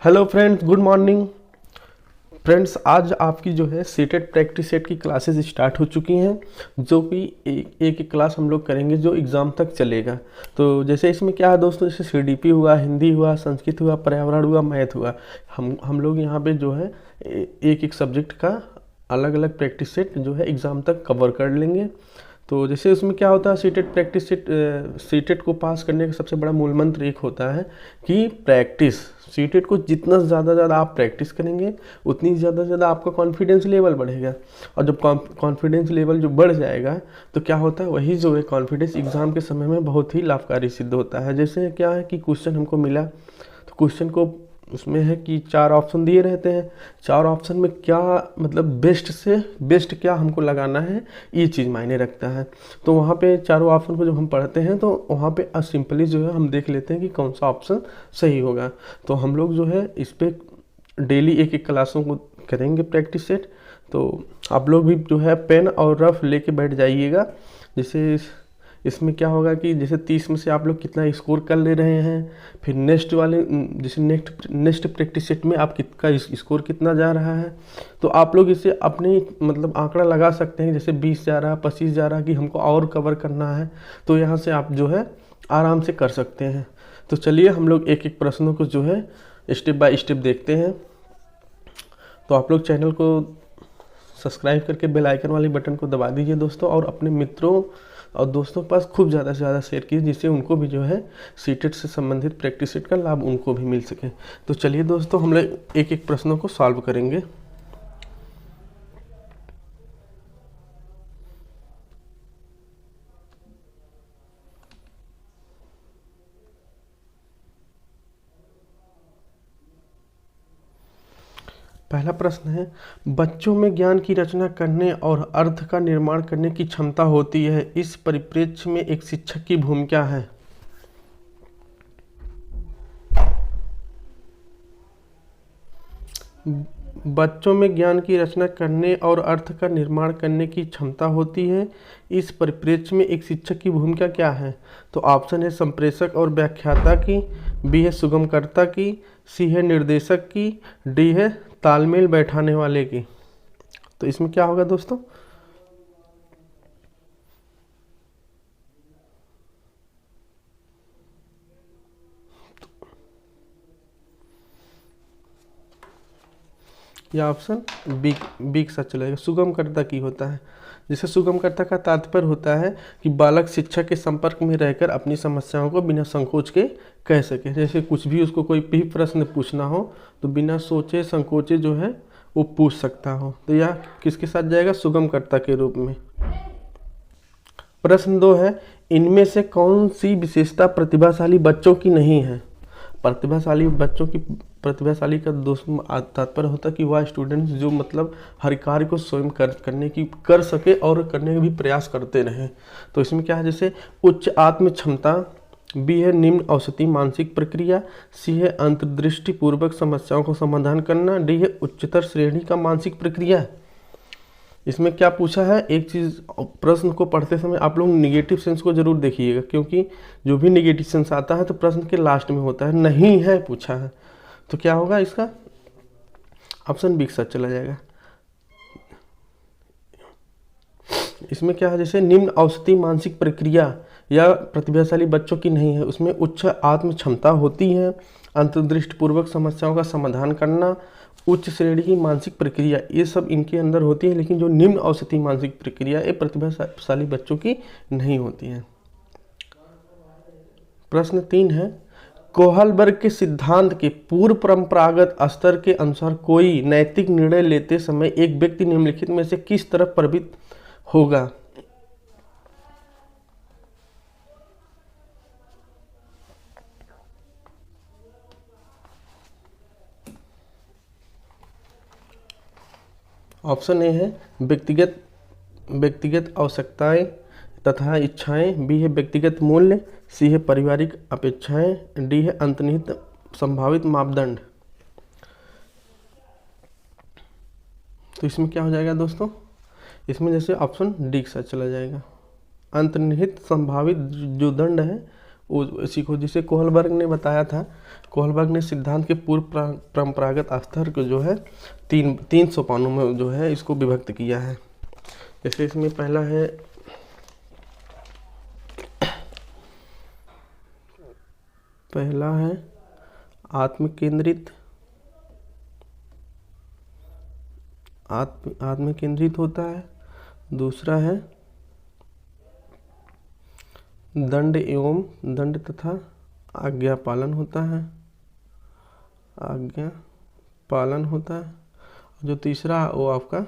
Hello friends, good morning friends. आज आपकी जो है सीटेट प्रैक्टिस सेट की क्लासेस स्टार्ट हो चुकी हैं, जो कि एक क्लास हम लोग करेंगे जो एग्ज़ाम तक चलेगा। तो जैसे इसमें क्या है दोस्तों, जैसे सीडीपी हुआ, हिंदी हुआ, संस्कृत हुआ, पर्यावरण हुआ, मैथ हुआ। हम लोग यहाँ पे जो है एक एक सब्जेक्ट का अलग अलग प्रैक्टिस सेट जो है एग्ज़ाम तक कवर कर लेंगे। तो जैसे उसमें क्या होता है, सीटेट प्रैक्टिस सेट, सीटेट को पास करने का सबसे बड़ा मूल मंत्र एक होता है कि प्रैक्टिस। सीटेट को जितना ज़्यादा आप प्रैक्टिस करेंगे उतनी ज़्यादा आपका कॉन्फिडेंस लेवल बढ़ेगा। और जब कॉन्फिडेंस लेवल जो बढ़ जाएगा तो क्या होता है, वही जो है कॉन्फिडेंस एग्ज़ाम के समय में बहुत ही लाभकारी सिद्ध होता है। जैसे क्या है कि क्वेश्चन हमको मिला, तो क्वेश्चन को उसमें है कि 4 ऑप्शन दिए रहते हैं। 4 ऑप्शन में क्या मतलब बेस्ट से बेस्ट क्या हमको लगाना है, ये चीज़ मायने रखता है। तो वहाँ पे चारों ऑप्शन को जब हम पढ़ते हैं तो वहाँ पे सिंपली जो है हम देख लेते हैं कि कौन सा ऑप्शन सही होगा। तो हम लोग जो है इस पर डेली एक एक क्लासों को करेंगे प्रैक्टिस सेट। तो आप लोग भी जो है पेन और रफ लेके बैठ जाइएगा। जैसे इसमें क्या होगा कि जैसे 30 में से आप लोग कितना स्कोर कर ले रहे हैं, फिर नेक्स्ट वाले जैसे नेक्स्ट प्रैक्टिस सेट में आप कितना स्कोर कितना जा रहा है। तो आप लोग इसे अपने मतलब आंकड़ा लगा सकते हैं, जैसे 20 जा रहा, 25 जा रहा, कि हमको और कवर करना है। तो यहाँ से आप जो है आराम से कर सकते हैं। तो चलिए हम लोग एक एक प्रश्नों को जो है स्टेप बाय स्टेप देखते हैं। तो आप लोग चैनल को सब्सक्राइब करके बेल आइकन वाली बटन को दबा दीजिए दोस्तों, और अपने मित्रों और दोस्तों के पास खूब ज़्यादा से ज़्यादा शेयर कीजिए, जिससे उनको भी जो है सीटेट से संबंधित प्रैक्टिस सेट का लाभ उनको भी मिल सके। तो चलिए दोस्तों हम लोग एक एक प्रश्नों को सॉल्व करेंगे। पहला प्रश्न है, बच्चों में ज्ञान की रचना करने और अर्थ का निर्माण करने की क्षमता होती है, इस परिप्रेक्ष्य में एक शिक्षक की भूमिका है। बच्चों में ज्ञान की रचना करने और अर्थ का निर्माण करने की क्षमता होती है, इस परिप्रेक्ष्य में एक शिक्षक की भूमिका क्या है। तो ऑप्शन है संप्रेषक और व्याख्याता की, बी है सुगमकर्ता की, सी है निर्देशक की, डी है तालमेल बैठाने वाले की। तो इसमें क्या होगा दोस्तों, यह ऑप्शन बी बी के साथ चलेगा, सुगमकर्ता की होता है। जिसे सुगमकर्ता का तात्पर्य होता है कि बालक शिक्षक के संपर्क में रहकर अपनी समस्याओं को बिना संकोच के कह सके। जैसे कुछ भी उसको कोई भी प्रश्न पूछना हो तो बिना सोचे संकोचे जो है वो पूछ सकता हो। तो यह किसके साथ जाएगा, सुगमकर्ता के रूप में। प्रश्न 2 है, इनमें से कौन सी विशेषता प्रतिभाशाली बच्चों की नहीं है। प्रतिभाशाली बच्चों की, प्रतिभाशाली का दोस्तों तात्पर्य होता है कि वह स्टूडेंट्स जो मतलब हर कार्य को स्वयं करने की कर सके और करने का भी प्रयास करते रहें। तो इसमें क्या है, जैसे उच्च आत्म क्षमता, बी है निम्न औसती मानसिक प्रक्रिया, सी है अंतर्दृष्टि पूर्वक समस्याओं को समाधान करना, डी है उच्चतर श्रेणी का मानसिक प्रक्रिया। इसमें क्या पूछा है, एक चीज़ प्रश्न को पढ़ते समय आप लोग निगेटिव सेंस को जरूर देखिएगा, क्योंकि जो भी निगेटिव सेंस आता है तो प्रश्न के लास्ट में होता है, नहीं है पूछा है। तो क्या होगा, इसका ऑप्शन बी के साथ चला जाएगा। इसमें क्या है, जैसे निम्न औसती मानसिक प्रक्रिया या प्रतिभाशाली बच्चों की नहीं है, उसमें उच्च आत्म क्षमता होती है, अंतर्दृष्टिपूर्वक समस्याओं का समाधान करना, उच्च श्रेणी की मानसिक प्रक्रिया, ये सब इनके अंदर होती है। लेकिन जो निम्न औसती मानसिक प्रक्रिया ये प्रतिभाशाली बच्चों की नहीं होती है। प्रश्न 3 है, कोहलबर्ग के सिद्धांत के पूर्व परंपरागत स्तर के अनुसार कोई नैतिक निर्णय लेते समय एक व्यक्ति निम्नलिखित में से किस तरफ प्रवृत्त होगा। ऑप्शन ए है व्यक्तिगत आवश्यकताएं तथा इच्छाएं, बी है व्यक्तिगत मूल्य, सी है पारिवारिक अपेक्षाएं, डी है अंतर्निहित संभावित मापदंड। तो इसमें क्या हो जाएगा दोस्तों, इसमें जैसे ऑप्शन डी के साथ चला जाएगा। अंतर्निहित संभावित जो दंड है वो सीखो। जिसे कोहलबर्ग ने बताया था, कोहलबर्ग ने सिद्धांत के पूर्व परंपरागत स्तर को जो है तीन सोपानों में जो है इसको विभक्त किया है। जैसे इसमें पहला है आत्म केंद्रित होता है। दूसरा है दंड तथा आज्ञा पालन होता है। जो तीसरा वो आपका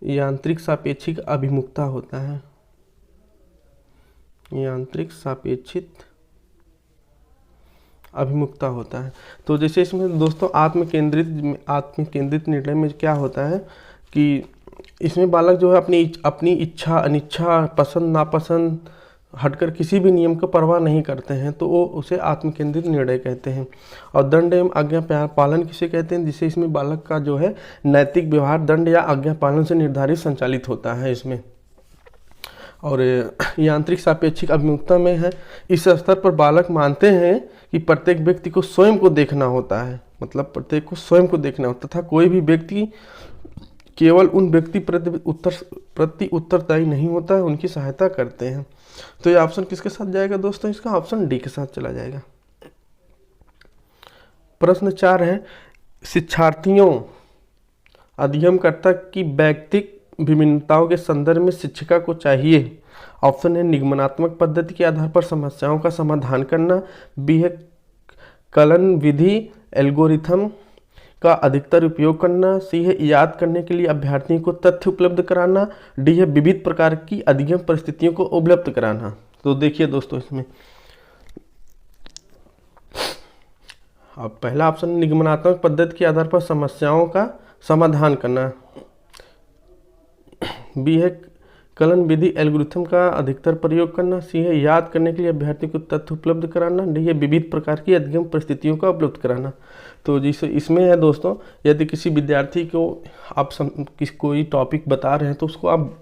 यांत्रिक सापेक्षिक अभिमुखता होता है। तो जैसे इसमें दोस्तों आत्म केंद्रित निर्णय में क्या होता है कि इसमें बालक जो है अपनी इच्छा अनिच्छा पसंद नापसंद हटकर किसी भी नियम का परवाह नहीं करते हैं, तो वो उसे आत्म केंद्रित निर्णय कहते हैं। और दंड एवं आज्ञा पालन किसे कहते हैं, जिसे इसमें बालक का जो है नैतिक व्यवहार दंड या आज्ञा पालन से निर्धारित संचालित होता है इसमें। और यांत्रिक सापेक्षिक अभिमुखता में है, इस स्तर पर बालक मानते हैं कि प्रत्येक व्यक्ति को स्वयं को देखना होता है, मतलब प्रत्येक को स्वयं को देखना होता तथा कोई भी व्यक्ति केवल उन व्यक्ति प्रति उत्तरदायी नहीं होता है, उनकी सहायता करते हैं। तो ये ऑप्शन किसके साथ जाएगा दोस्तों, इसका ऑप्शन डी के साथ चला जाएगा। प्रश्न 4 है, शिक्षार्थियों अध्ययनकर्ता की व्यक्तिक विभिन्नताओं के संदर्भ में शिक्षिका को चाहिए। ऑप्शन है निगमनात्मक पद्धति के आधार पर समस्याओं का समाधान करना, बी है कलन विधि एल्गोरिथम का अधिकतर उपयोग करना, सी है याद करने के लिए अभ्यर्थियों को तथ्य उपलब्ध कराना, डी है विविध प्रकार की अध्ययन परिस्थितियों को उपलब्ध कराना। तो देखिए दोस्तों इसमें अब पहला ऑप्शन निगमनात्मक पद्धति के आधार पर समस्याओं का समाधान करना, बी है कलन विधि एल्गोरिथम का अधिकतर प्रयोग करना, सी है याद करने के लिए अभ्यर्थी को तथ्य उपलब्ध कराना, डी है विविध प्रकार की अध्ययन परिस्थितियों का उपलब्ध कराना। तो जिस इसमें है दोस्तों, यदि किसी विद्यार्थी को आप कोई टॉपिक बता रहे हैं तो उसको आप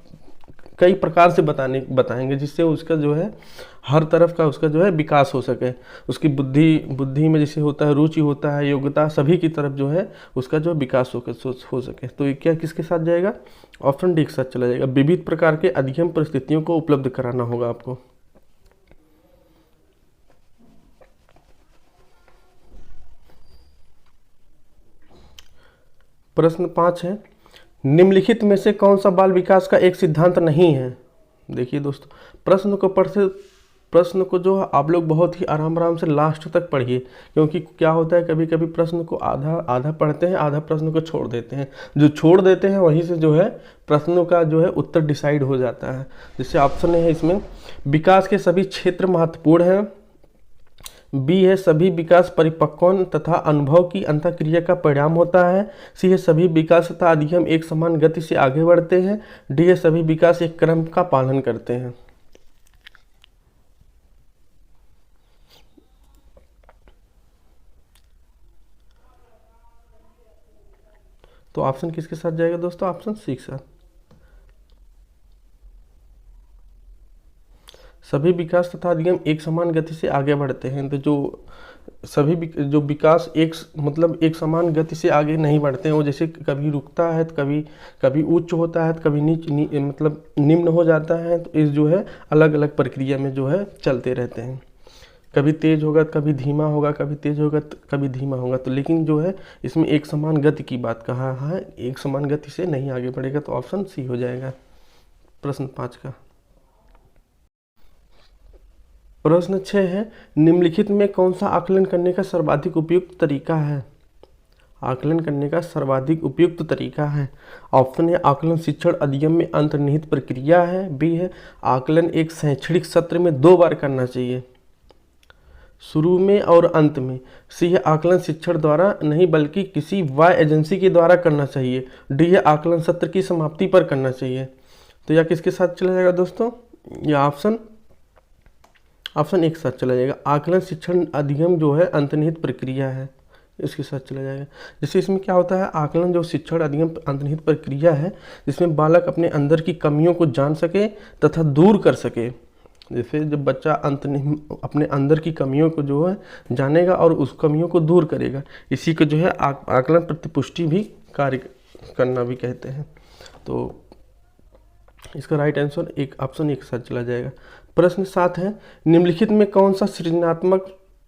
कई प्रकार से बताएंगे, जिससे उसका जो है हर तरफ का उसका जो है विकास हो सके। उसकी बुद्धि में जैसे होता है रुचि होता है, योग्यता, सभी की तरफ जो है उसका जो विकास हो सके। तो ये क्या किसके साथ जाएगा, ऑप्शन डी के साथ चला जाएगा। विविध प्रकार के अध्ययन परिस्थितियों को उपलब्ध कराना होगा आपको। प्रश्न 5 है, निम्नलिखित में से कौन सा बाल विकास का एक सिद्धांत नहीं है। देखिए दोस्तों, प्रश्न को जो आप लोग बहुत ही आराम से लास्ट तक पढ़िए, क्योंकि क्या होता है कभी कभी प्रश्न को आधा पढ़ते हैं, आधा प्रश्न को छोड़ देते हैं। जो छोड़ देते हैं वहीं से जो है प्रश्नों का जो है उत्तर डिसाइड हो जाता है। जैसे ऑप्शन है इसमें विकास के सभी क्षेत्र महत्वपूर्ण हैं, बी है सभी विकास परिपक्वन तथा अनुभव की अंतःक्रिया का परिणाम होता है, सी है सभी विकास तथा अध्ययन एक समान गति से आगे बढ़ते हैं, डी है सभी विकास एक क्रम का पालन करते हैं। तो ऑप्शन किसके साथ जाएगा दोस्तों, ऑप्शन सी के साथ। सभी विकास तथा अध्ययन एक समान गति से आगे बढ़ते हैं। तो जो विकास एक समान गति से आगे नहीं बढ़ते हैं, वो जैसे कभी रुकता है तो कभी उच्च होता है तो कभी निम्न हो जाता है। तो इस जो है अलग अलग प्रक्रिया में जो है चलते रहते हैं, कभी तेज होगा तो कभी धीमा होगा, कभी तेज होगा तो कभी धीमा होगा। तो लेकिन जो है इसमें एक समान गति की बात कहा है, एक समान गति से नहीं आगे बढ़ेगा। तो ऑप्शन सी हो जाएगा प्रश्न 5 का। प्रश्न 6 है, निम्नलिखित में कौन सा आकलन करने का सर्वाधिक उपयुक्त तरीका है। आकलन करने का सर्वाधिक उपयुक्त तरीका है, ऑप्शन है आकलन शिक्षण अध्ययन में अंतर्निहित प्रक्रिया है, बी है आकलन एक शैक्षणिक सत्र में 2 बार करना चाहिए, शुरू में और अंत में, सी है आकलन शिक्षण द्वारा नहीं बल्कि किसी वाय एजेंसी के द्वारा करना चाहिए, डी है आकलन सत्र की समाप्ति पर करना चाहिए। तो यह किसके साथ चला जाएगा दोस्तों, यह ऑप्शन एक साथ चला जाएगा। आकलन शिक्षण अध्ययन जो है अंतर्निहित प्रक्रिया है, इसके साथ चला जाएगा। जैसे इसमें क्या होता है, आकलन जो शिक्षण अधिगम अंतर्निहित प्रक्रिया है जिसमें बालक अपने अंदर की कमियों को जान सके तथा दूर कर सके। जैसे जब बच्चा अपने अंदर की कमियों को जो है जानेगा और उस कमियों को दूर करेगा, इसी को जो है आकलन प्रतिपुष्टि भी कार्य करना भी कहते हैं। तो इसका राइट आंसर एक ऑप्शन एक साथ चला जाएगा। प्रश्न 7 है, निम्नलिखित में कौन सा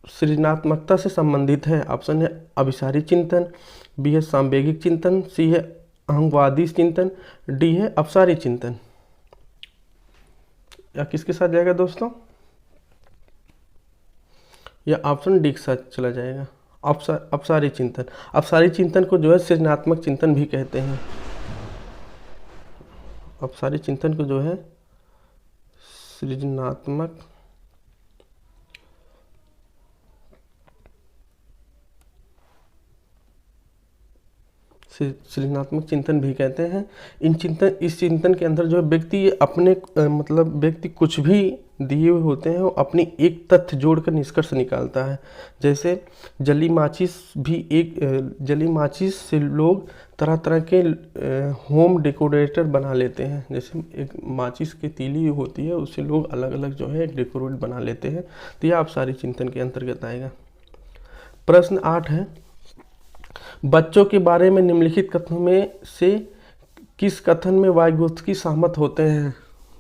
सृजनात्मकता से संबंधित है? ऑप्शन है अभिसारी चिंतन, बी है सांवेगिक चिंतन, सी है अहंवादी चिंतन, डी है अपसारी चिंतन। या किसके साथ जाएगा दोस्तों? या ऑप्शन डी के साथ चला जाएगा, अपसारी चिंतन। अपसारी चिंतन को जो है सृजनात्मक चिंतन भी कहते हैं। अपसारी चिंतन को जो है सृजनात्मक चिंतन भी कहते हैं। इस चिंतन के अंदर जो है व्यक्ति अपने मतलब व्यक्ति कुछ भी दिए हुए होते हैं वो अपनी एक तथ्य जोड़कर निष्कर्ष निकालता है। जैसे जली माचिस से लोग तरह तरह के होम डेकोरेटर बना लेते हैं। जैसे एक माचिस की तीली होती है उससे लोग अलग अलग जो है डेकोरेट बना लेते हैं। तो यह अपसारी चिंतन के अंतर्गत आएगा। प्रश्न 8 है, बच्चों के बारे में निम्नलिखित कथनों में से किस कथन में वाइगोत्स्की सहमत होते हैं?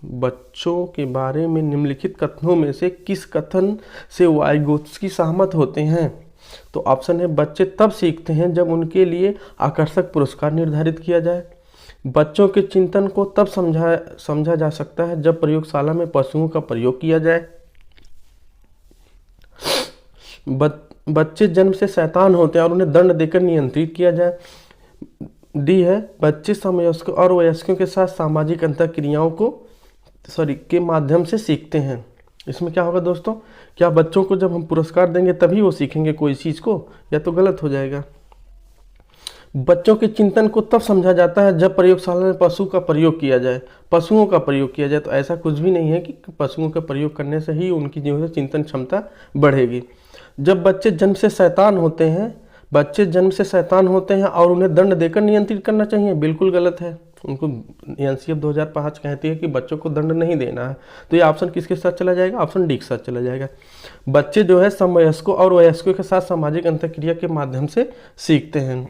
बच्चों के बारे में निम्नलिखित कथनों में से किस कथन से वाइगोत्स्की सहमत होते हैं? तो ऑप्शन है बच्चे तब सीखते हैं जब उनके लिए आकर्षक पुरस्कार निर्धारित किया जाए, बच्चों के चिंतन को तब समझा जा सकता है जब प्रयोगशाला में पशुओं का प्रयोग किया जाए, बच्चे जन्म से शैतान होते हैं और उन्हें दंड देकर नियंत्रित किया जाए, डी है बच्चे समवयस्कों और वयस्कों के साथ सामाजिक अंतःक्रियाओं के माध्यम से सीखते हैं। इसमें क्या होगा दोस्तों, क्या बच्चों को जब हम पुरस्कार देंगे तभी वो सीखेंगे कोई चीज़ को, या तो गलत हो जाएगा। बच्चों के चिंतन को तब समझा जाता है जब प्रयोगशाला में पशुओं का प्रयोग किया जाए। तो ऐसा कुछ भी नहीं है कि पशुओं का प्रयोग करने से ही उनकी जो है चिंतन क्षमता बढ़ेगी। जब बच्चे जन्म से शैतान होते हैं और उन्हें दंड देकर नियंत्रित करना चाहिए, बिल्कुल गलत है। उनको एनसीएफ 2005 कहती है कि बच्चों को दंड नहीं देना है। तो ये ऑप्शन किसके साथ चला जाएगा? ऑप्शन डी के साथ चला जाएगा। बच्चे जो है समवयस्कों और वयस्कों के साथ सामाजिक अंतःक्रिया के माध्यम से सीखते हैं।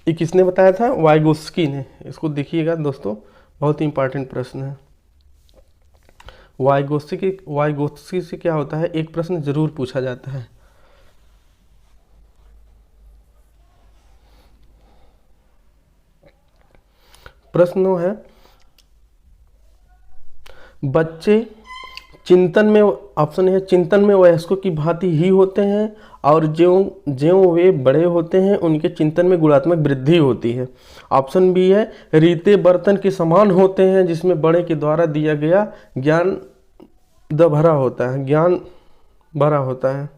ये किसने बताया था? वाइगोत्स्की ने। इसको देखिएगा दोस्तों, बहुत ही इंपॉर्टेंट प्रश्न है। वाइगोत्स्की से क्या होता है, एक प्रश्न जरूर पूछा जाता है। प्रश्न 9 है, बच्चे चिंतन में, ऑप्शन है चिंतन में वयस्कों की भांति ही होते हैं और ज्यों वे बड़े होते हैं उनके चिंतन में गुणात्मक वृद्धि होती है। ऑप्शन बी है रीते बर्तन के समान होते हैं जिसमें बड़े के द्वारा दिया गया ज्ञान भरा होता है।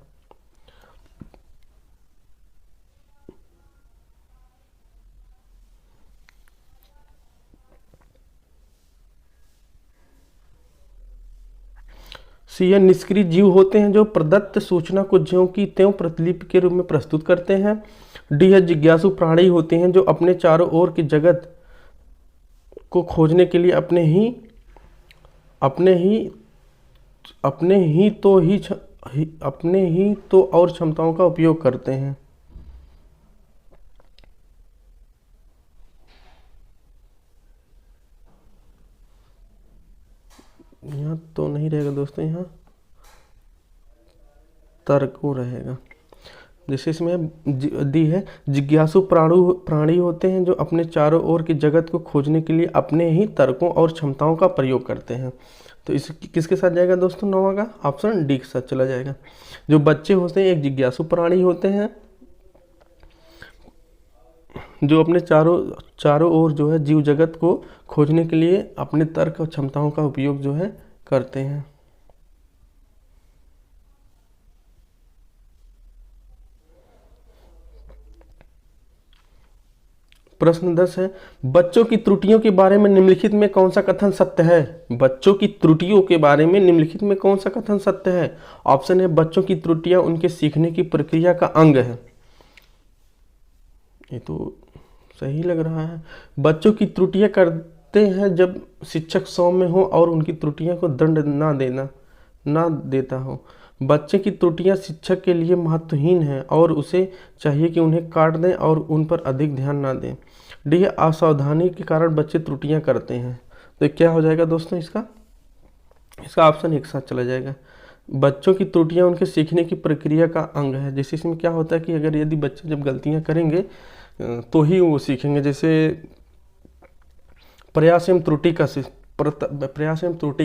सी है निष्क्रिय जीव होते हैं जो प्रदत्त सूचना को ज्यों की त्यों प्रतिलिपि के रूप में प्रस्तुत करते हैं। डी है जिज्ञासु प्राणी होते हैं जो अपने चारों ओर के जगत को खोजने के लिए अपने ही तो और क्षमताओं का उपयोग करते हैं। यहाँ तो नहीं रहेगा दोस्तों, यहाँ तर्को रहेगा। जैसे इसमें दी है जिज्ञासु प्राणी होते हैं जो अपने चारों ओर के जगत को खोजने के लिए अपने ही तर्कों और क्षमताओं का प्रयोग करते हैं। तो इस किसके साथ जाएगा दोस्तों? 9वां का ऑप्शन डी के साथ चला जाएगा। जो बच्चे होते हैं एक जिज्ञासु प्राणी होते हैं जो अपने चारों ओर जो है जीव जगत को खोजने के लिए अपने तर्क और क्षमताओं का उपयोग जो है करते हैं। प्रश्न 10 है, बच्चों की त्रुटियों के बारे में निम्नलिखित में कौन सा कथन सत्य है? बच्चों की त्रुटियों के बारे में निम्नलिखित में कौन सा कथन सत्य है? ऑप्शन है बच्चों की त्रुटियां उनके सीखने की प्रक्रिया का अंग है। ये तो सही लग रहा है। बच्चों की त्रुटियां करते हैं जब शिक्षक सौम्य हो और उनकी त्रुटियों को दंड ना देता हो। बच्चे की त्रुटियां शिक्षक के लिए महत्वहीन हैं और उसे चाहिए कि उन्हें काट दें और उन पर अधिक ध्यान ना दें। डी, असावधानी के कारण बच्चे त्रुटियां करते हैं। तो क्या हो जाएगा दोस्तों इसका ऑप्शन एक साथ चला जाएगा। बच्चों की त्रुटियां उनके सीखने की प्रक्रिया का अंग है। जैसे इसमें क्या होता है कि अगर यदि बच्चे जब गलतियां करेंगे तो ही वो सीखेंगे। जैसे प्रयास एवं त्रुटि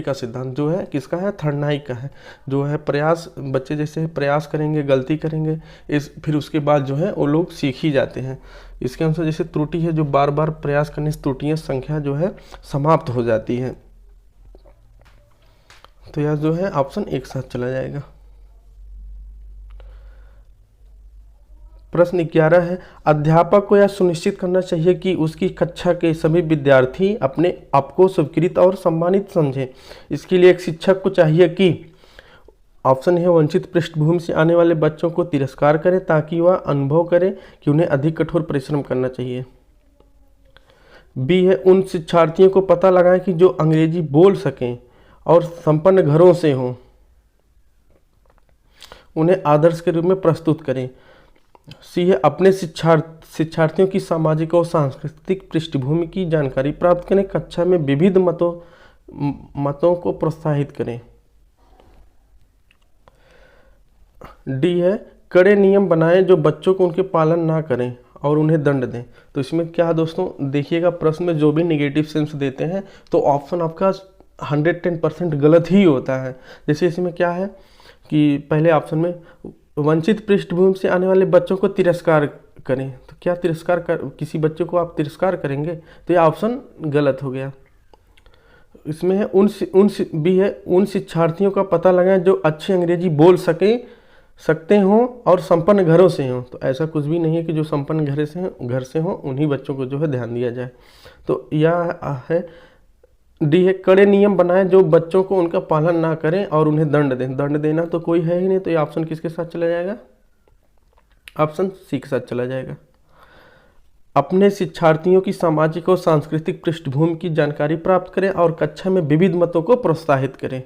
का सिद्धांत जो है किसका है, थर्नाइक का है। जो है प्रयास, बच्चे जैसे प्रयास करेंगे, गलती करेंगे, फिर उसके बाद जो है वो लोग सीख ही जाते हैं। इसके अनुसार जैसे त्रुटि है, जो बार बार प्रयास करने से त्रुटियां संख्या जो है समाप्त हो जाती है। तो यह जो है ऑप्शन एक साथ चला जाएगा। प्रश्न 11 है, अध्यापक को यह सुनिश्चित करना चाहिए कि उसकी कक्षा के सभी विद्यार्थी अपने आप को स्वीकृत और सम्मानित समझें। इसके लिए एक शिक्षक को चाहिए कि ऑप्शन है वंचित पृष्ठभूमि से आने वाले बच्चों को तिरस्कार करे ताकि वह अनुभव करे कि उन्हें अधिक कठोर परिश्रम करना चाहिए। बी है, उन शिक्षार्थियों को पता लगाएं कि जो अंग्रेजी बोल सकें और संपन्न घरों से हों, उन्हें आदर्श के रूप में प्रस्तुत करें। सी है, अपने शिक्षार्थियों की सामाजिक और सांस्कृतिक पृष्ठभूमि की जानकारी प्राप्त करें, कक्षा में विविध मतों को प्रोत्साहित करें। डी है, कड़े नियम बनाएं जो बच्चों को उनके पालन ना करें और उन्हें दंड दें। तो इसमें क्या दोस्तों देखिएगा, प्रश्न में जो भी नेगेटिव सेंस देते हैं तो ऑप्शन आपका 110% गलत ही होता है। जैसे इसमें क्या है कि पहले ऑप्शन में वंचित पृष्ठभूमि से आने वाले बच्चों को तिरस्कार करें, तो क्या किसी बच्चे को आप तिरस्कार करेंगे, तो यह ऑप्शन गलत हो गया। इसमें है भी है, उन शिक्षार्थियों का पता लगाएं जो अच्छी अंग्रेजी बोल सकते हों और संपन्न घरों से हों। तो ऐसा कुछ भी नहीं है कि जो संपन्न घर से हों उन्हीं बच्चों को जो है ध्यान दिया जाए। तो यह है डी है, कड़े नियम बनाएं जो बच्चों को उनका पालन ना करें और उन्हें दंड दें। दंड देना तो कोई है ही नहीं, तो ये ऑप्शन किसके साथ चला जाएगा, ऑप्शन सी के साथ चला जाएगा। अपने शिक्षार्थियों की सामाजिक और सांस्कृतिक पृष्ठभूमि की जानकारी प्राप्त करें और कक्षा में विविध मतों को प्रोत्साहित करें।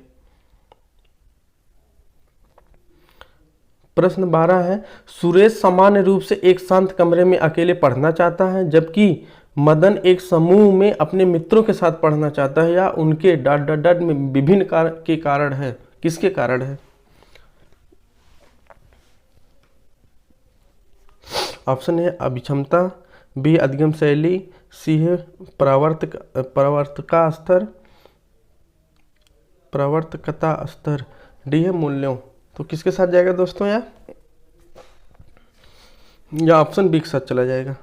प्रश्न 12 है, सुरेश सामान्य रूप से एक शांत कमरे में अकेले पढ़ना चाहता है जबकि मदन एक समूह में अपने मित्रों के साथ पढ़ना चाहता है, या उनके डट में विभिन्न के कारण है। किसके कारण है? ऑप्शन है अभिक्षमता, बी अधिगम शैली, सी है प्रवर्तकता स्तर, डी है मूल्यों। तो किसके साथ जाएगा दोस्तों या ऑप्शन बी के साथ चला जाएगा।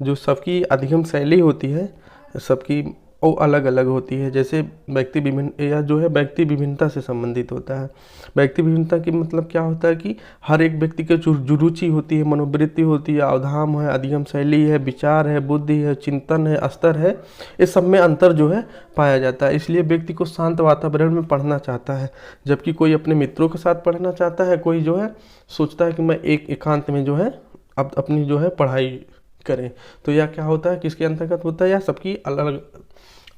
जो सबकी अधिगम शैली होती है सबकी वो अलग अलग होती है। जैसे व्यक्ति विभिन्नता से संबंधित होता है। व्यक्ति विभिन्नता की मतलब क्या होता है कि हर एक व्यक्ति की जो रुचि होती है, मनोवृत्ति होती है, अवधाम है, अधिगम शैली है, विचार है, बुद्धि है, चिंतन है, स्तर है, इस सब में अंतर जो है पाया जाता है। इसलिए व्यक्ति को शांत वातावरण में पढ़ना चाहता है, जबकि कोई अपने मित्रों के साथ पढ़ना चाहता है, कोई जो है सोचता है कि मैं एकांत में जो है अपनी जो है पढ़ाई करें। तो यह क्या होता है, किसके अंतर्गत होता है, या सबकी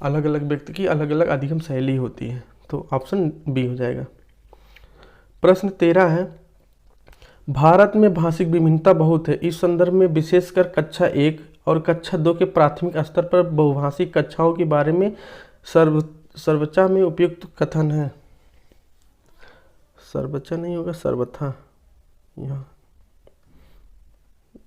अलग अलग व्यक्ति की अलग अलग अधिगम शैली होती है। तो ऑप्शन बी हो जाएगा। प्रश्न 13 है, भारत में भाषिक विभिन्नता बहुत है। इस संदर्भ में विशेषकर कक्षा 1 और कक्षा 2 के प्राथमिक स्तर पर बहुभाषिक कक्षाओं के बारे में सर्वोच्च में उपयुक्त कथन है। सर्वोच्च नहीं होगा, सर्वथा,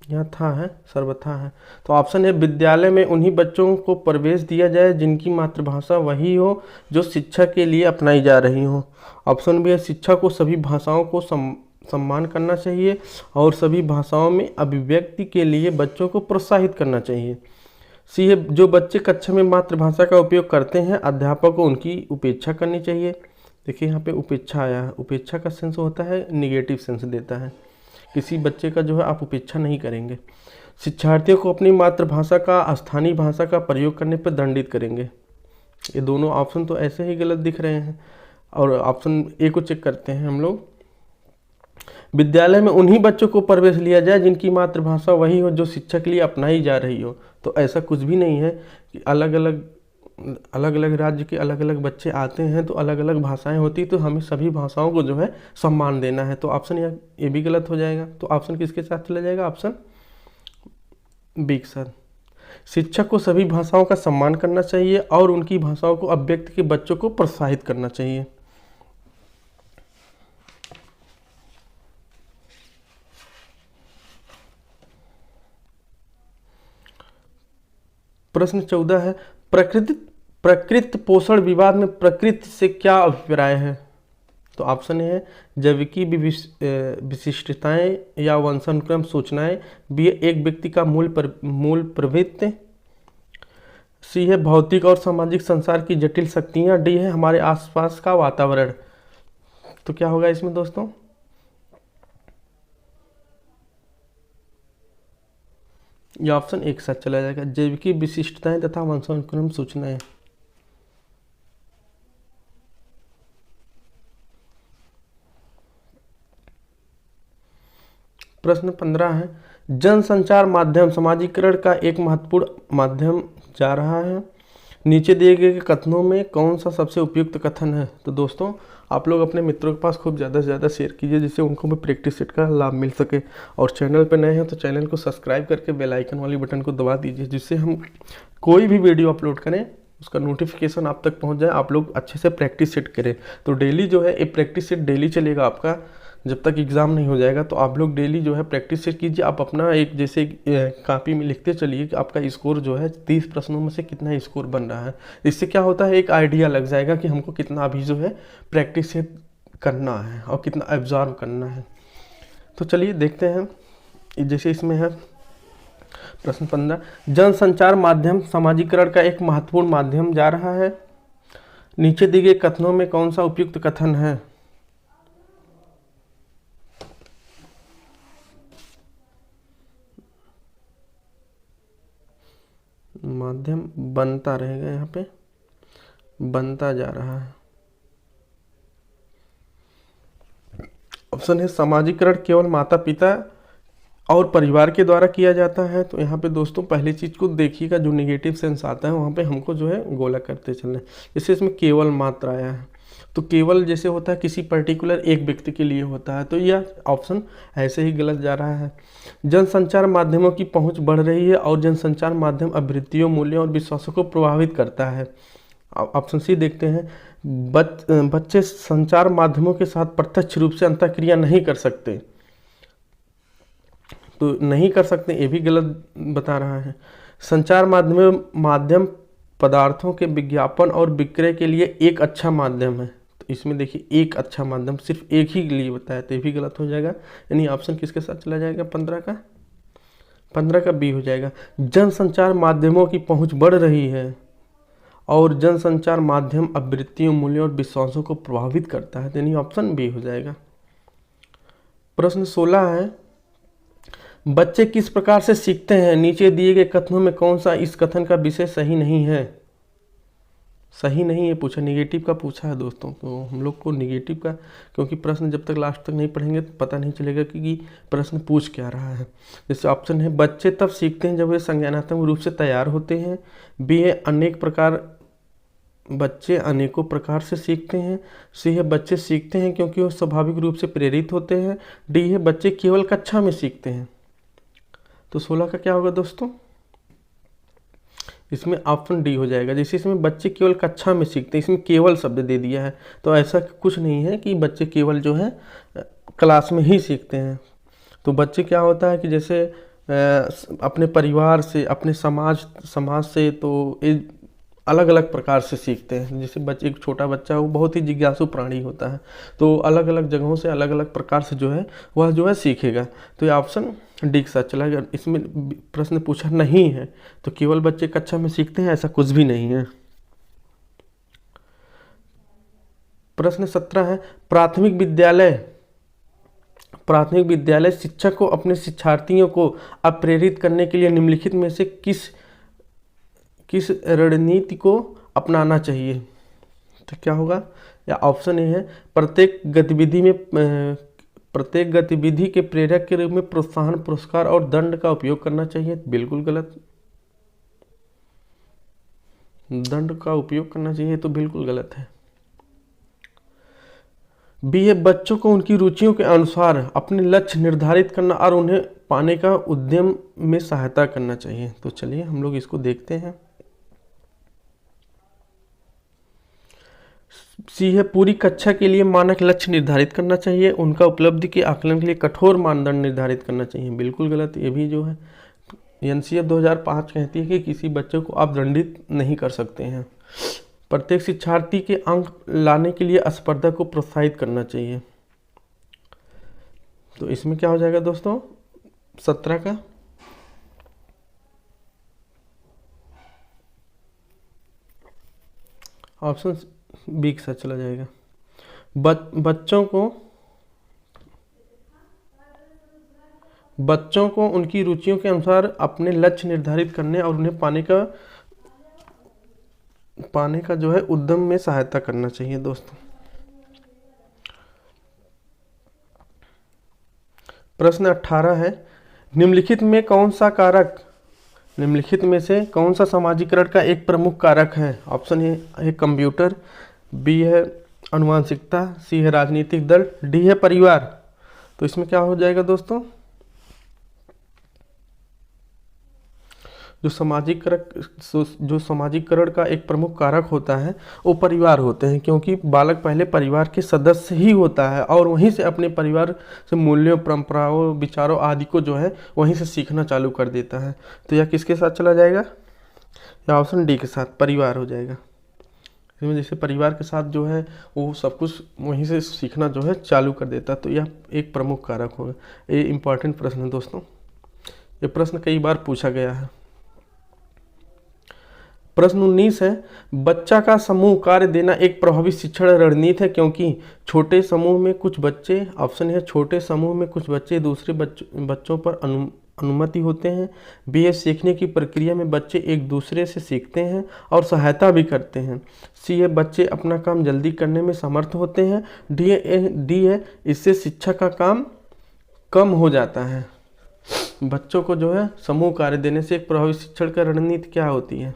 यहाँ था है, सर्वथा है। तो ऑप्शन है विद्यालय में उन्हीं बच्चों को प्रवेश दिया जाए जिनकी मातृभाषा वही हो जो शिक्षा के लिए अपनाई जा रही हो। ऑप्शन बी है शिक्षा को सभी भाषाओं को सम्मान करना चाहिए और सभी भाषाओं में अभिव्यक्ति के लिए बच्चों को प्रोत्साहित करना चाहिए। सी है जो बच्चे कक्षा में मातृभाषा का उपयोग करते हैं अध्यापक को उनकी उपेक्षा करनी चाहिए। देखिए यहाँ पे उपेक्षा आया है। उपेक्षा का सेंस होता है निगेटिव सेंस देता है, किसी बच्चे का जो है आप उपेक्षा नहीं करेंगे। शिक्षार्थियों को अपनी मातृभाषा का स्थानीय भाषा का प्रयोग करने पर दंडित करेंगे। ये दोनों ऑप्शन तो ऐसे ही गलत दिख रहे हैं। और ऑप्शन ए को चेक करते हैं हम लोग। विद्यालय में उन्हीं बच्चों को प्रवेश लिया जाए जिनकी मातृभाषा वही हो जो शिक्षा के लिए अपनाई जा रही हो। तो ऐसा कुछ भी नहीं है कि अलग अलग राज्य के अलग अलग बच्चे आते हैं तो अलग अलग भाषाएं होती, तो हमें सभी भाषाओं को जो है सम्मान देना है। तो ऑप्शन ये भी गलत हो जाएगा। तो ऑप्शन किसके साथ चला जाएगा? ऑप्शन बी के साथ। शिक्षक को सभी भाषाओं का सम्मान करना चाहिए और उनकी भाषाओं को अभिव्यक्ति के बच्चों को प्रोत्साहित करना चाहिए। प्रश्न 14 है, प्रकृति पोषण विवाद में प्रकृति से क्या अभिप्राय है? तो ऑप्शन ए है जैविकी विशिष्टताएं या वंशानुक्रम सूचनाएं, बी एक व्यक्ति का मूल प्रवृत्ति, सी है भौतिक और सामाजिक संसार की जटिल शक्तियां, डी है हमारे आसपास का वातावरण। तो क्या होगा इसमें दोस्तों? ये ऑप्शन एक साथ चला जाएगा, जैविकी विशिष्टताएं तथा वंशानुक्रम सूचनाएं। प्रश्न 15 है, जनसंचार माध्यम समाजीकरण का एक महत्वपूर्ण माध्यम जा रहा है, नीचे दिए गए कथनों में कौन सा सबसे उपयुक्त कथन है? तो दोस्तों आप लोग अपने मित्रों के पास खूब ज़्यादा से ज़्यादा शेयर कीजिए जिससे उनको भी प्रैक्टिस सेट का लाभ मिल सके। और चैनल पर नए हैं तो चैनल को सब्सक्राइब करके बेल आइकन वाली बटन को दबा दीजिए जिससे हम कोई भी वीडियो अपलोड करें उसका नोटिफिकेशन आप तक पहुंच जाए, आप लोग अच्छे से प्रैक्टिस सेट करें। तो डेली जो है ये प्रैक्टिस सेट डेली चलेगा आपका जब तक एग्ज़ाम नहीं हो जाएगा। तो आप लोग डेली जो है प्रैक्टिस सेट कीजिए। आप अपना एक जैसे कॉपी में लिखते चलिए कि आपका स्कोर जो है 30 प्रश्नों में से कितना स्कोर बन रहा है। इससे क्या होता है, एक आइडिया लग जाएगा कि हमको कितना अभी जो है प्रैक्टिस सेट करना है और कितना एब्जॉर्व करना है। तो चलिए देखते हैं। जैसे इसमें है प्रश्न 15, जनसंचार माध्यम समाजीकरण का एक महत्वपूर्ण माध्यम जा रहा है, नीचे दिए गए कथनों में कौन सा उपयुक्त कथन है? माध्यम बनता रहेगा, यहाँ पे बनता जा रहा है। ऑप्शन है समाजीकरण केवल माता पिता और परिवार के द्वारा किया जाता है। तो यहाँ पे दोस्तों पहली चीज़ को देखिएगा, जो नेगेटिव सेंस आता है वहाँ पे हमको जो है गोला करते चलना है। जैसे इसमें केवल मात्र आया है, तो केवल जैसे होता है किसी पर्टिकुलर एक व्यक्ति के लिए होता है, तो यह ऑप्शन ऐसे ही गलत जा रहा है। जनसंचार माध्यमों की पहुंच बढ़ रही है और जनसंचार माध्यम आवृत्तियों, मूल्यों और विश्वासों को प्रभावित करता है। ऑप्शन सी देखते हैं, बच्चे संचार माध्यमों के साथ प्रत्यक्ष रूप से अंतःक्रिया नहीं कर सकते। तो नहीं कर सकते ये भी गलत बता रहा है। संचार माध्यम पदार्थों के विज्ञापन और विक्रय के लिए एक अच्छा माध्यम है। तो इसमें देखिए एक अच्छा माध्यम सिर्फ एक ही के लिए बताया, तो ये भी गलत हो जाएगा। यानी ऑप्शन किसके साथ चला जाएगा? 15 का बी हो जाएगा। जनसंचार माध्यमों की पहुंच बढ़ रही है और जनसंचार माध्यम आवृत्तियों, मूल्यों और विश्वासों को प्रभावित करता है, यानी ऑप्शन बी हो जाएगा। प्रश्न 16 है, बच्चे किस प्रकार से सीखते हैं, नीचे दिए गए कथनों में कौन सा इस कथन का विषय सही नहीं है? सही नहीं है पूछा, नेगेटिव का पूछा है दोस्तों। तो हम लोग को नेगेटिव का, क्योंकि प्रश्न जब तक लास्ट तक नहीं पढ़ेंगे तो पता नहीं चलेगा कि प्रश्न पूछ क्या रहा है। जैसे ऑप्शन है, बच्चे तब सीखते हैं जब वे संज्ञानात्मक रूप से तैयार होते हैं, बी है बच्चे अनेकों प्रकार से सीखते हैं, सी है बच्चे सीखते हैं क्योंकि वो स्वाभाविक रूप से प्रेरित होते हैं, डी है बच्चे केवल कक्षा में सीखते हैं। तो 16 का क्या होगा दोस्तों? इसमें ऑप्शन डी हो जाएगा। जैसे इसमें बच्चे केवल कक्षा में सीखते हैं, इसमें केवल शब्द दे दिया है, तो ऐसा कुछ नहीं है कि बच्चे केवल जो है क्लास में ही सीखते हैं। तो बच्चे क्या होता है कि जैसे अपने परिवार से, अपने समाज से तो अलग अलग प्रकार से सीखते हैं। जैसे बच्चे, एक छोटा बच्चा वो बहुत ही जिज्ञासु प्राणी होता है, तो अलग अलग जगहों से अलग अलग प्रकार से जो है वह जो है सीखेगा। तो ये ऑप्शन डी के साथ चला गया। इसमें प्रश्न पूछा नहीं है तो केवल बच्चे कक्षा में सीखते हैं, ऐसा कुछ भी नहीं है। प्रश्न 17 है, प्राथमिक विद्यालय शिक्षक को अपने शिक्षार्थियों को प्रेरित करने के लिए निम्नलिखित में से किस रणनीति को अपनाना चाहिए? तो क्या होगा? या ऑप्शन ए है, प्रत्येक गतिविधि में प्रत्येक गतिविधि के प्रेरक के रूप में प्रोत्साहन, पुरस्कार और दंड का उपयोग करना चाहिए, बिल्कुल गलत। दंड का उपयोग करना चाहिए तो बिल्कुल गलत है। बी है, बच्चों को उनकी रुचियों के अनुसार अपने लक्ष्य निर्धारित करना और उन्हें पाने का उद्यम में सहायता करना चाहिए। तो चलिए हम लोग इसको देखते हैं। सी है, पूरी कक्षा के लिए मानक लक्ष्य निर्धारित करना चाहिए, उनका उपलब्धि के आकलन के लिए कठोर मानदंड निर्धारित करना चाहिए, बिल्कुल गलत। ये भी जो है एनसीएफ 2005 कहती है कि किसी बच्चे को आप दंडित नहीं कर सकते हैं। प्रत्येक शिक्षार्थी के अंक लाने के लिए स्पर्धा को प्रोत्साहित करना चाहिए। तो इसमें क्या हो जाएगा दोस्तों 17 का ऑप्शन बी के साथ चला जाएगा। बच्चों को उनकी रुचियों के अनुसार अपने लक्ष्य निर्धारित करने और उन्हें पाने का जो है उद्यम में सहायता करना चाहिए दोस्तों। प्रश्न 18 है, निम्नलिखित में से कौन सा समाजीकरण का एक प्रमुख कारक है? ऑप्शन ए है कंप्यूटर, बी है आनुवंशिकता, सी है राजनीतिक दल, डी है परिवार। तो इसमें क्या हो जाएगा दोस्तों, जो समाजीकरण का एक प्रमुख कारक होता है वो परिवार होते हैं, क्योंकि बालक पहले परिवार के सदस्य ही होता है और वहीं से अपने परिवार से मूल्यों, परंपराओं, विचारों आदि को जो है वहीं से सीखना चालू कर देता है। तो यह किसके साथ चला जाएगा? या ऑप्शन डी के साथ, परिवार हो जाएगा। इसमें जैसे परिवार के साथ जो है वो सब कुछ वहीं से सीखना जो है चालू कर देता है, तो यह एक प्रमुख कारक होगा। ये इम्पॉर्टेंट प्रश्न है दोस्तों, ये प्रश्न कई बार पूछा गया है। प्रश्न 19 है, बच्चा का समूह कार्य देना एक प्रभावी शिक्षण रणनीति है, क्योंकि छोटे समूह में कुछ बच्चे, ऑप्शन है छोटे समूह में कुछ बच्चे दूसरे बच्चों पर अनुमति होते हैं, बी है सीखने की प्रक्रिया में बच्चे एक दूसरे से सीखते हैं और सहायता भी करते हैं, सी है बच्चे अपना काम जल्दी करने में समर्थ होते हैं, डी है इससे शिक्षा का काम कम हो जाता है। बच्चों को जो है समूह कार्य देने से एक प्रभावी शिक्षण का रणनीति क्या होती है?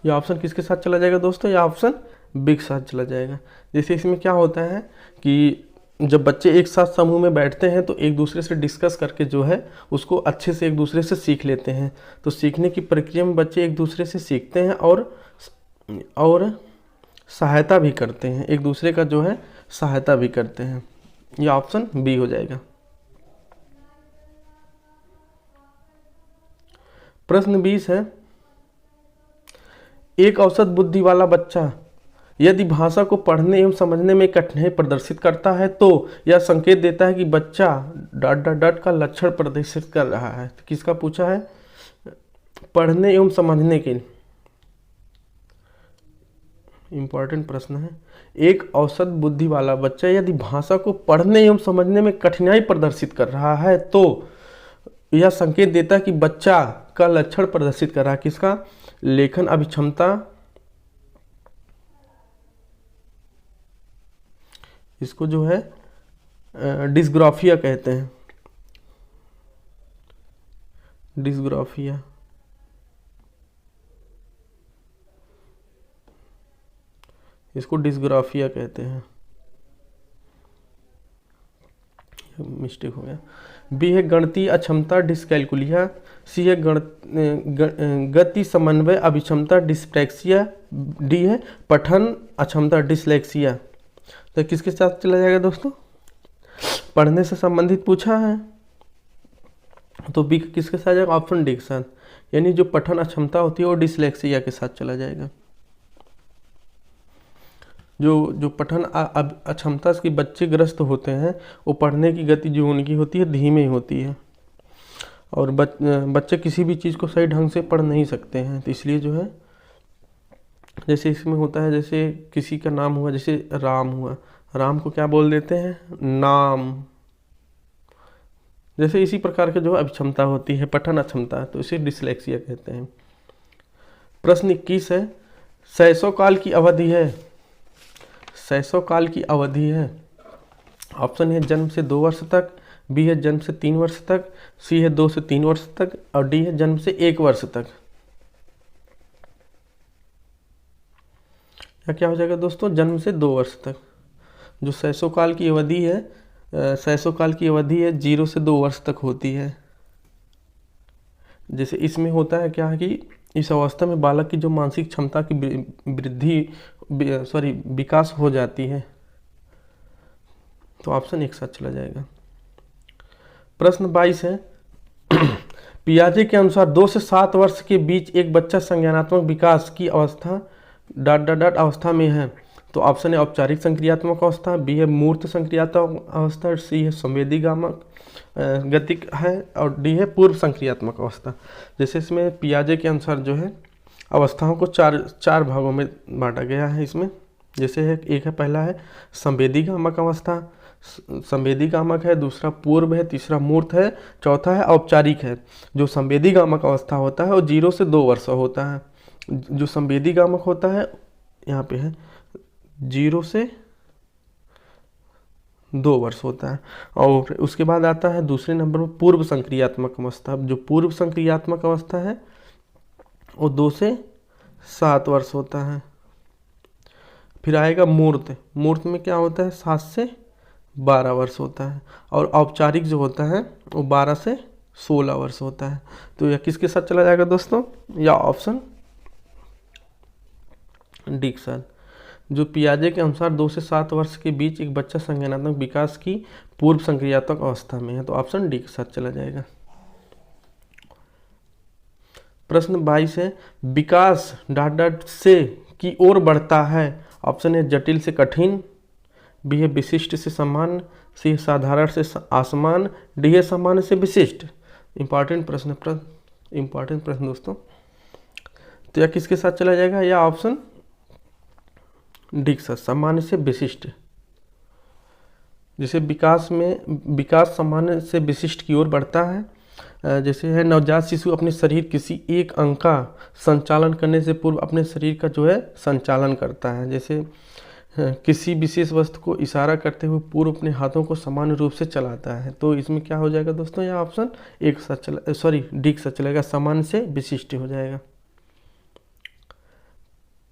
यह ऑप्शन किसके साथ चला जाएगा दोस्तों? यह ऑप्शन बी के साथ चला जाएगा। जैसे इसमें क्या होता है कि जब बच्चे एक साथ समूह में बैठते हैं तो एक दूसरे से डिस्कस करके जो है उसको अच्छे से एक दूसरे से सीख लेते हैं। तो सीखने की प्रक्रिया में बच्चे एक दूसरे से सीखते हैं और सहायता भी करते हैं, एक दूसरे का जो है सहायता भी करते हैं। यह ऑप्शन बी हो जाएगा। प्रश्न 20 है, एक औसत बुद्धि वाला बच्चा यदि भाषा को पढ़ने एवं समझने में कठिनाई प्रदर्शित करता है तो यह संकेत देता है कि बच्चा ... का लक्षण प्रदर्शित कर रहा है। तो किसका पूछा है? पढ़ने एवं समझने के, इंपॉर्टेंट प्रश्न है। एक औसत बुद्धि वाला बच्चा यदि भाषा को पढ़ने एवं समझने में कठिनाई प्रदर्शित कर रहा है तो यह संकेत देता है कि बच्चा का लक्षण प्रदर्शित कर रहा है। किसका? लेखन अभिक्षमता, इसको जो है डिस्ग्राफिया कहते हैं, डिस्ग्राफिया। इसको डिस्ग्राफिया कहते हैं, मिस्टेक हो गया। बी है गणितीय अक्षमता डिस्कैलकुलिया, सी है गति समन्वय अभिक्षमता डिस्प्रैक्सिया, डी है पठन अक्षमता डिसलेक्सिया। तो किसके साथ चला जाएगा दोस्तों? पढ़ने से संबंधित पूछा है तो बी किसके साथ जाएगा? ऑप्शन डी के साथ, यानी जो पठन अक्षमता होती है वो डिसलेक्सिया के साथ चला जाएगा। जो पठन अक्षमता के बच्चे ग्रस्त होते हैं वो पढ़ने की गति जो उनकी होती है धीमी होती है और बच्चे किसी भी चीज़ को सही ढंग से पढ़ नहीं सकते हैं। तो इसलिए जो है जैसे इसमें होता है, जैसे किसी का नाम हुआ, जैसे राम हुआ, राम को क्या बोल देते हैं? नाम। जैसे इसी प्रकार के जो अभिक्षमता होती है, पठन अक्षमता, तो इसे डिसलेक्सिया कहते हैं। प्रश्न 21 है, शैशव काल की अवधि है, शैशवकाल की अवधि है? ऑप्शन है जन्म से 2 वर्ष तक, बी है जन्म से 3 वर्ष तक, सी है 2 से 3 वर्ष तक, और डी है जन्म से 1 वर्ष तक। या क्या हो जाएगा दोस्तों? जन्म से 2 वर्ष तक। जो शैशवकाल की अवधि है, शैशवकाल की अवधि है 0 से 2 वर्ष तक होती है। जैसे इसमें होता है क्या कि इस अवस्था में बालक की जो मानसिक क्षमता की विकास हो जाती है। तो ऑप्शन 1 सच चला जाएगा। प्रश्न 22 है पियाजे के अनुसार 2 से 7 वर्ष के बीच एक बच्चा संज्ञानात्मक विकास की अवस्था ... अवस्था में है। तो ऑप्शन है औपचारिक संक्रियात्मक अवस्था, बी है मूर्त संक्रियात्मक अवस्था, सी है संवेदीगामक गतिक है, और डी है पूर्व संक्रियात्मक अवस्था। जैसे इसमें पियाजे के अनुसार जो है अवस्थाओं को चार भागों में बांटा गया है इसमें। जैसे है एक है, पहला है संवेदीगामक अवस्था, संवेदीगामक है, दूसरा पूर्व है, तीसरा मूर्त है, चौथा है औपचारिक है। जो संवेदीगामक अवस्था होता है वो 0 से 2 वर्ष होता है। जो संवेदीगामक होता है यहाँ पे है 0 से 2 वर्ष होता है। और उसके बाद आता है दूसरे नंबर पर पूर्व संक्रियात्मक अवस्था। जो पूर्व संक्रियात्मक अवस्था है वो 2 से 7 वर्ष होता है। फिर आएगा मूर्त। मूर्त में क्या होता है? 7 से 12 वर्ष होता है। और औपचारिक जो होता है वो 12 से 16 वर्ष होता है। तो यह किसके साथ चला जाएगा दोस्तों? या ऑप्शन डी के साथ। जो पियाजे के अनुसार 2 से 7 वर्ष के बीच एक बच्चा संज्ञानात्मक विकास की पूर्व संक्रियात्मक अवस्था में है। तो ऑप्शन डी के साथ चला जाएगा। प्रश्न 22 है विकास ... से की ओर बढ़ता है। ऑप्शन है जटिल से कठिन, बी है विशिष्ट से सामान्य, सी है साधारण से आसमान, डी है सामान्य से विशिष्ट। इंपॉर्टेंट प्रश्न दोस्तों। तो यह किसके साथ चला जाएगा? या ऑप्शन डी के साथ, सामान्य से विशिष्ट। जैसे विकास सामान्य से विशिष्ट की ओर बढ़ता है। जैसे है नवजात शिशु अपने शरीर किसी एक अंग का संचालन करने से पूर्व अपने शरीर का जो है संचालन करता है। जैसे किसी विशेष वस्तु को इशारा करते हुए पूर्व अपने हाथों को सामान्य रूप से चलाता है। तो इसमें क्या हो जाएगा दोस्तों? या ऑप्शन डी के साथ चलेगा, सामान्य से विशिष्ट हो जाएगा।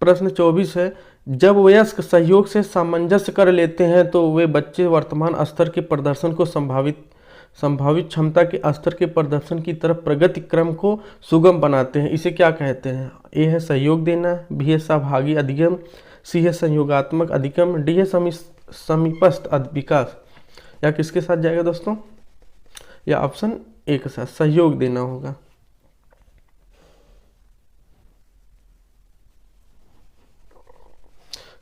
प्रश्न 24 है जब वयस्क सहयोग से सामंजस्य कर लेते हैं तो वे बच्चे वर्तमान स्तर के प्रदर्शन को संभावित क्षमता के स्तर के प्रदर्शन की तरफ प्रगति क्रम को सुगम बनाते हैं। इसे क्या कहते हैं? ए है सहयोग देना, बी है सहभागी अधिगम, सी है संयोगात्मक अधिगम, डी है समीपस्थ विकास। या किसके साथ जाएगा दोस्तों? या ऑप्शन ए के साथ, सहयोग देना होगा।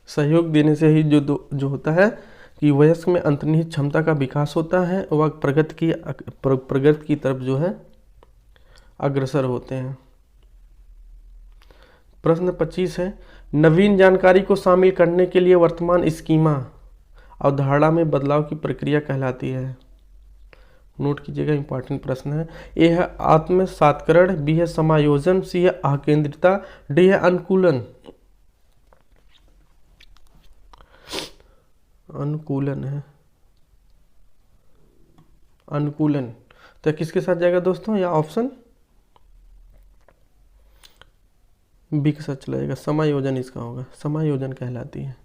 सहयोग देने से ही जो होता है कि वयस्क में अंतर्निहित क्षमता का विकास होता है, वह प्रगति की तरफ जो है अग्रसर होते हैं। प्रश्न 25 है नवीन जानकारी को शामिल करने के लिए वर्तमान स्कीमा अवधारणा में बदलाव की प्रक्रिया कहलाती है। नोट कीजिएगा, इंपॉर्टेंट प्रश्न है। ए है आत्मसात्करण, बी है समायोजन, सी है अकेंद्रिता, डी है अनुकूलन है अनुकूलन। तो किसके साथ जाएगा दोस्तों? या ऑप्शन बी के साथ चला जाएगा, समायोजन इसका होगा, समायोजन कहलाती है।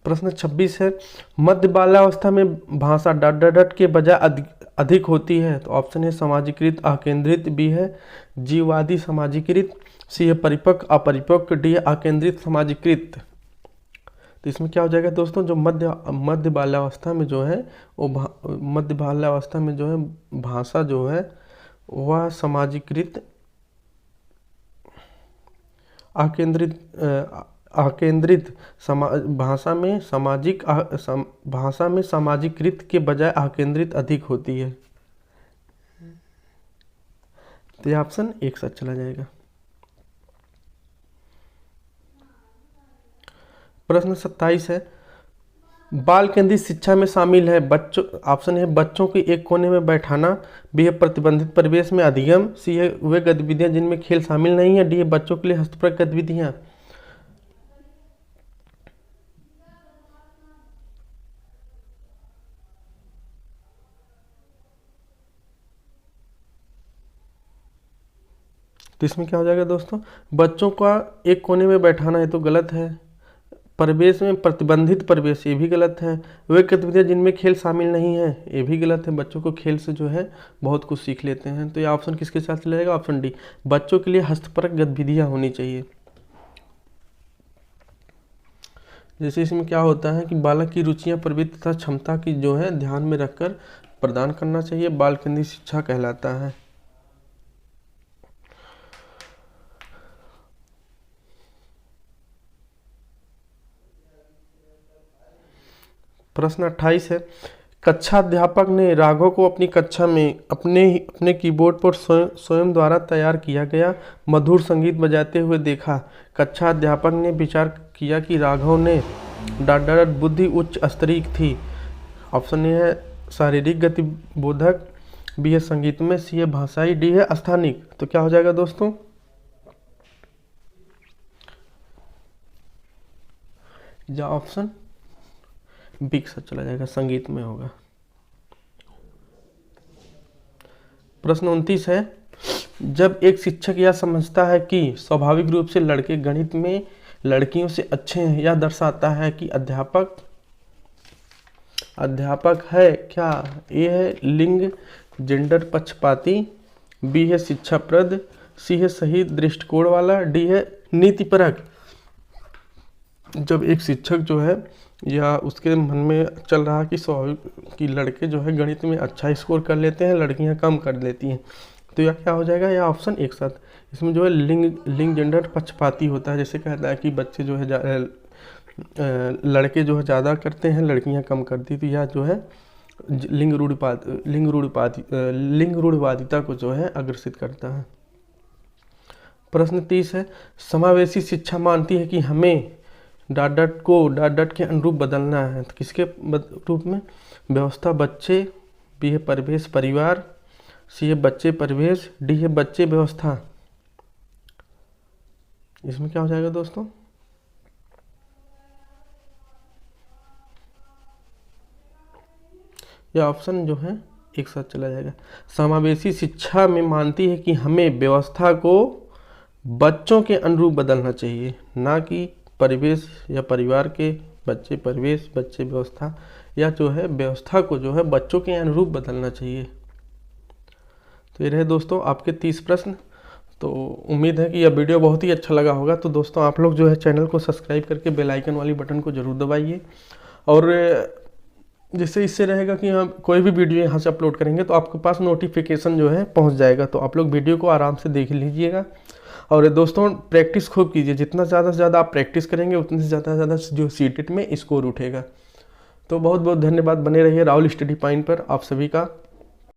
प्रश्न 26 है मध्य बाल्यावस्था में भाषा ... के बजाय अधिक होती है। तो ऑप्शन है सामाजिकृत अकेंद्रित, बी है जीववादी सामाजिकृत, सी है परिपक्व अपरिपक्व, डी है अकेंद्रित सामाजिकृत। तो इसमें क्या हो जाएगा दोस्तों? जो मध्य बाल्यावस्था में जो है वो मध्य बाल्यावस्था में जो है भाषा जो है वह सामाजिकृत अकेंद्रित भाषा में सामाजिकृत के बजाय अकेंद्रित अधिक होती है। तो यह ऑप्शन एक साथ चला जाएगा। प्रश्न 27 है बाल केंद्रित शिक्षा में शामिल है बच्चों, ऑप्शन है बच्चों को एक कोने में बैठाना, बी है प्रतिबंधित परिवेश में अधिगम, सी है वे गतिविधियां जिनमें खेल शामिल नहीं है, डी है बच्चों के लिए हस्तप्रक गतिविधियां। तो इसमें क्या हो जाएगा दोस्तों, बच्चों का एक कोने में बैठाना है तो गलत है, परिवेश में प्रतिबंधित परिवेश ये भी गलत है, वे गतिविधियाँ जिनमें खेल शामिल नहीं है ये भी गलत है, बच्चों को खेल से जो है बहुत कुछ सीख लेते हैं। तो ये ऑप्शन किसके साथ चला जाएगा, ऑप्शन डी, बच्चों के लिए हस्तपरक गतिविधियाँ होनी चाहिए। जैसे इसमें क्या होता है कि बालक की रुचियाँ, प्रवृत्ति तथा क्षमता की जो है ध्यान में रखकर प्रदान करना चाहिए, बाल केंद्रित शिक्षा कहलाता है। प्रश्न 28 है, कक्षा अध्यापक ने राघव को अपनी कक्षा में अपने कीबोर्ड पर स्वयं द्वारा तैयार किया गया मधुर संगीत बजाते हुए देखा। कक्षा अध्यापक ने विचार किया कि राघव ने डाट बुद्धि उच्च स्तरीय थी। ऑप्शन ए है शारीरिक गतिबोधक, बी है संगीत में, सी है भाषाई, डी है स्थानिक। तो क्या हो जाएगा दोस्तों, या ऑप्शन बी के साथ चला जाएगा, संगीत में होगा। प्रश्न 29 है, जब एक शिक्षक यह समझता है कि स्वाभाविक रूप से लड़के गणित में लड़कियों से अच्छे हैं, यह दर्शाता है कि अध्यापक है क्या, ए है लिंग जेंडर पक्षपाती, बी है शिक्षाप्रद, सी है सही दृष्टिकोण वाला, डी है नीतिपरक। जब एक शिक्षक जो है या उसके मन में चल रहा कि स्वाभाविक कि लड़के जो है गणित में अच्छा स्कोर कर लेते हैं, लड़कियां कम कर लेती हैं, तो यह क्या हो जाएगा, यह ऑप्शन एक साथ। इसमें जो है लिंग जेंडर पक्षपाती होता है, जैसे कहता है कि बच्चे जो है लड़के जो है ज़्यादा करते हैं, लड़कियां कम करती, तो यह जो है लिंग रूढ़िवादिता को जो है अग्रसित करता है। प्रश्न 30 है, समावेशी शिक्षा मानती है कि हमें डाट के अनुरूप बदलना है, तो किसके रूप में, व्यवस्था बच्चे, बी है परिवेश परिवार, सी है बच्चे परिवेश, डी है बच्चे व्यवस्था। इसमें क्या हो जाएगा दोस्तों, यह ऑप्शन जो है एक साथ चला जाएगा। समावेशी शिक्षा में मानती है कि हमें व्यवस्था को बच्चों के अनुरूप बदलना चाहिए, ना कि परिवेश या परिवार के बच्चे परिवेश बच्चे व्यवस्था, या जो है व्यवस्था को जो है बच्चों के अनुरूप बदलना चाहिए। तो ये रहे दोस्तों आपके 30 प्रश्न। तो उम्मीद है कि यह वीडियो बहुत ही अच्छा लगा होगा। तो दोस्तों आप लोग जो है चैनल को सब्सक्राइब करके बेल आइकन वाली बटन को ज़रूर दबाइए, और जिससे इससे रहेगा कि हम कोई भी वीडियो यहाँ से अपलोड करेंगे तो आपके पास नोटिफिकेशन जो है पहुँच जाएगा, तो आप लोग वीडियो को आराम से देख लीजिएगा। और दोस्तों प्रैक्टिस खूब कीजिए, जितना ज़्यादा से ज़्यादा आप प्रैक्टिस करेंगे उतने से ज़्यादा जो सीटेट में स्कोर उठेगा। तो बहुत बहुत धन्यवाद, बने रहिए राहुल स्टडी पॉइंट पर आप सभी का।